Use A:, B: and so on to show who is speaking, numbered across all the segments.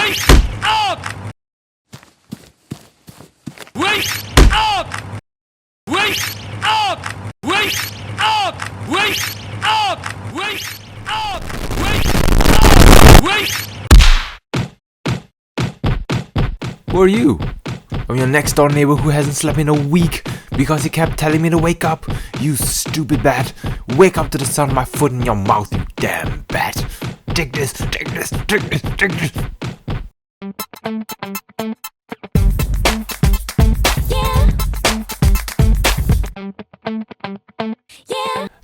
A: Wake up! Wake up! Wake up! Wake up! Wake up! Wake up! Wake up! Wake!
B: Who are you? I'm your next door neighbor who hasn't slept in a week because he kept telling me to wake up. You stupid bat. Wake up to the sound of my foot in your mouth, you damn bat. Take this, take this, take this, take this.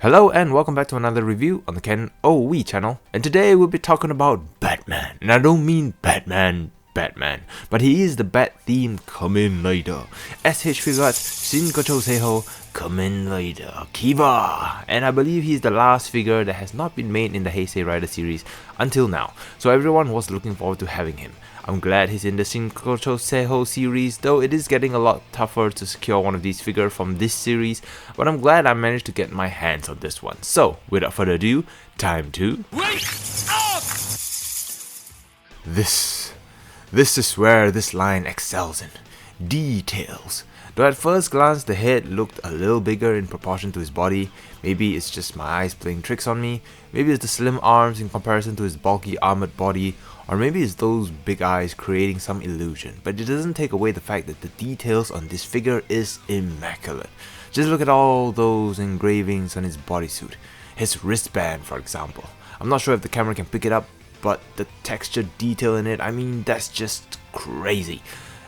B: Hello and welcome back to another review on the KenOhwee Channel. And today we'll be talking about Batman. And I don't mean Batman, but he is the Bat-themed Kamen Rider. S.H Figuarts, Shinkocchou Seihou, Kamen Rider, Kiva. And I believe he's the last figure that has not been made in the Heisei Rider series until now. So everyone was looking forward to having him. I'm glad he's in the Shinkocchou Seihou series, though it is getting a lot tougher to secure one of these figures from this series, but I'm glad I managed to get my hands on this one. So, without further ado, time to
A: Wake up!
B: This is where this line excels in details. Though at first glance the head looked a little bigger in proportion to his body, maybe it's just my eyes playing tricks on me, maybe it's the slim arms in comparison to his bulky armored body, or maybe it's those big eyes creating some illusion, but it doesn't take away the fact that the details on this figure is immaculate. Just look at all those engravings on his bodysuit, his wristband for example. I'm not sure if the camera can pick it up, but the texture detail in it, I mean, that's just crazy.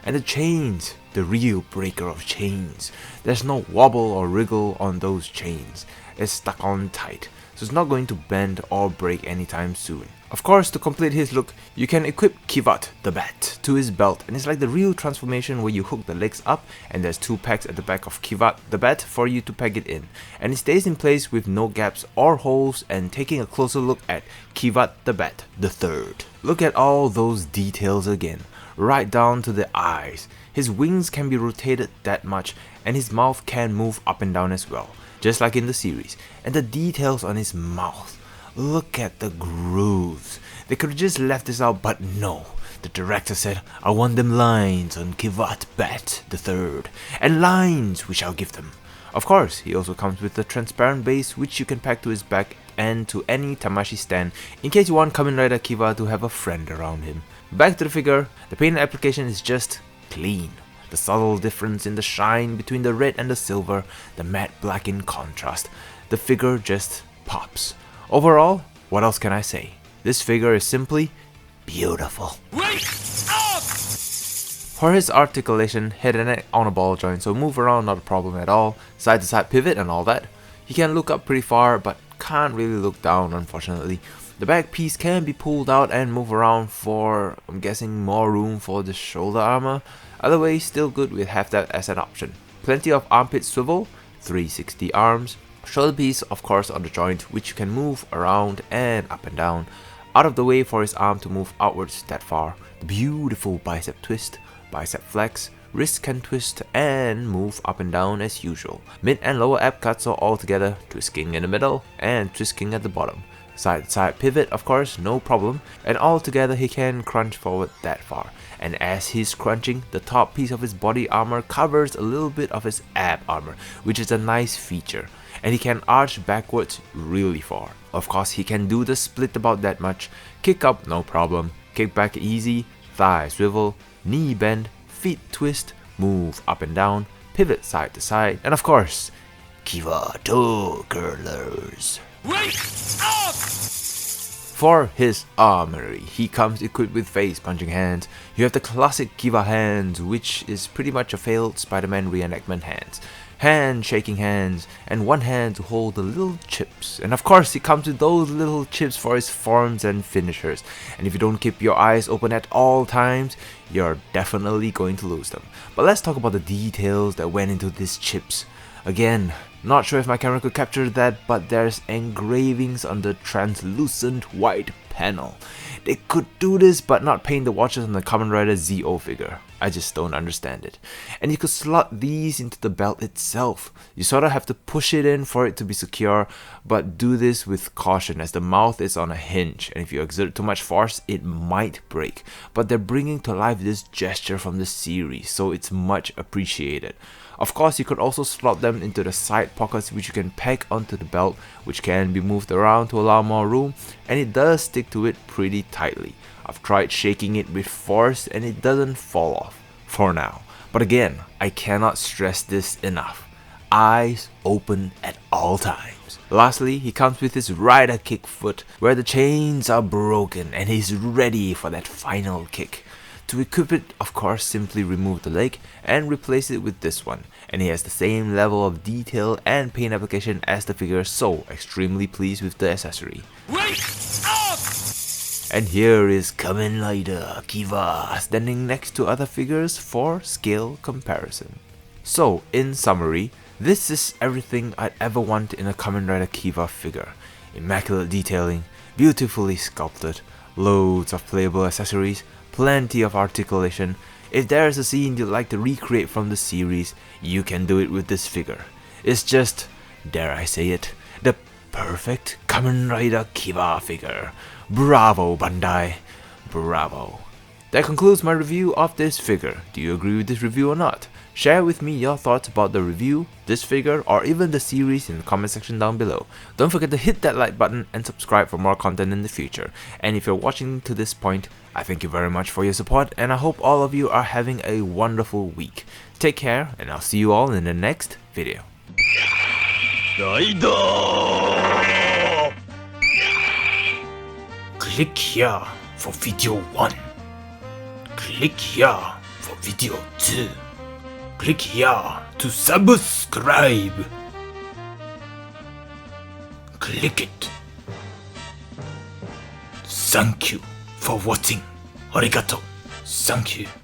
B: And the chains, the real breaker of chains. There's no wobble or wriggle on those chains. It's stuck on tight, so it's not going to bend or break anytime soon. Of course, to complete his look, you can equip Kiva the bat to his belt, and it's like the real transformation where you hook the legs up and there's two pegs at the back of Kiva the bat for you to peg it in, and it stays in place with no gaps or holes. And taking a closer look at Kiva the bat the third, look at all those details again, right down to the eyes. His wings can be rotated that much, and his mouth can move up and down as well, just like in the series. And the details on his mouth, look at the grooves. They could have just left this out, but no. The director said, I want them lines on Kiva Bat the third, and lines we shall give them. Of course, he also comes with a transparent base which you can pack to his back and to any Tamashi stand in case you want Kamen Rider Kiva to have a friend around him. Back to the figure, the paint application is just clean. The subtle difference in the shine between the red and the silver, the matte black in contrast. The figure just pops. Overall, what else can I say? This figure is simply beautiful.
A: Wake up!
B: For his articulation, head and neck on a ball joint, so move around not a problem at all. Side to side pivot and all that. He can look up pretty far, but can't really look down unfortunately. The back piece can be pulled out and move around for, I'm guessing, more room for the shoulder armor. Other way, still good with have that as an option. Plenty of armpit swivel, 360 arms. Shoulder piece of course on the joint, which you can move around and up and down. Out of the way for his arm to move outwards that far. The beautiful bicep twist, bicep flex, wrist can twist and move up and down as usual. Mid and lower ab cuts are all together, twisting in the middle and twisting at the bottom. Side to side pivot of course, no problem, and all together he can crunch forward that far. And as he's crunching, the top piece of his body armor covers a little bit of his ab armor, which is a nice feature. And he can arch backwards really far. Of course, he can do the split about that much. Kick up, no problem. Kick back easy. Thigh swivel. Knee bend. Feet twist. Move up and down. Pivot side to side. And of course, Kiva toe curlers.
A: Wake up!
B: For his armory, he comes equipped with face punching hands. You have the classic Kiva hands, which is pretty much a failed Spider-Man reenactment hands. Hand shaking hands, and one hand to hold the little chips. And of course he comes with those little chips for his forms and finishers. And if you don't keep your eyes open at all times, you're definitely going to lose them. But let's talk about the details that went into these chips. Again, not sure if my camera could capture that, but there's engravings on the translucent white panel. They could do this but not paint the watches on the Kamen Rider ZO figure. I just don't understand it. And you could slot these into the belt itself. You sort of have to push it in for it to be secure, but do this with caution as the mouth is on a hinge, and if you exert too much force, it might break. But they're bringing to life this gesture from the series, so it's much appreciated. Of course, you could also slot them into the side pockets, which you can peg onto the belt, which can be moved around to allow more room, and it does stick to it pretty tightly. I've tried shaking it with force and it doesn't fall off, for now. But again, I cannot stress this enough. Eyes open at all times. Lastly, he comes with his rider kick foot, where the chains are broken and he's ready for that final kick. To equip it, of course, simply remove the leg and replace it with this one, and he has the same level of detail and paint application as the figure, so extremely pleased with the accessory.
A: Wait up!
B: And here is Kamen Rider Kiva standing next to other figures for scale comparison. So, in summary, this is everything I'd ever want in a Kamen Rider Kiva figure. Immaculate detailing, beautifully sculpted, loads of playable accessories, plenty of articulation. If there is a scene you'd like to recreate from the series, you can do it with this figure. It's just, dare I say it, the perfect Kamen Rider Kiva figure. Bravo, Bandai. Bravo. That concludes my review of this figure. Do you agree with this review or not? Share with me your thoughts about the review, this figure, or even the series in the comment section down below. Don't forget to hit that like button and subscribe for more content in the future. And if you're watching to this point, I thank you very much for your support, and I hope all of you are having a wonderful week. Take care, and I'll see you all in the next video. Click here for video 1. Click here for video 2. Click here to subscribe. Click it. Thank you for watching. Arigato. Thank you.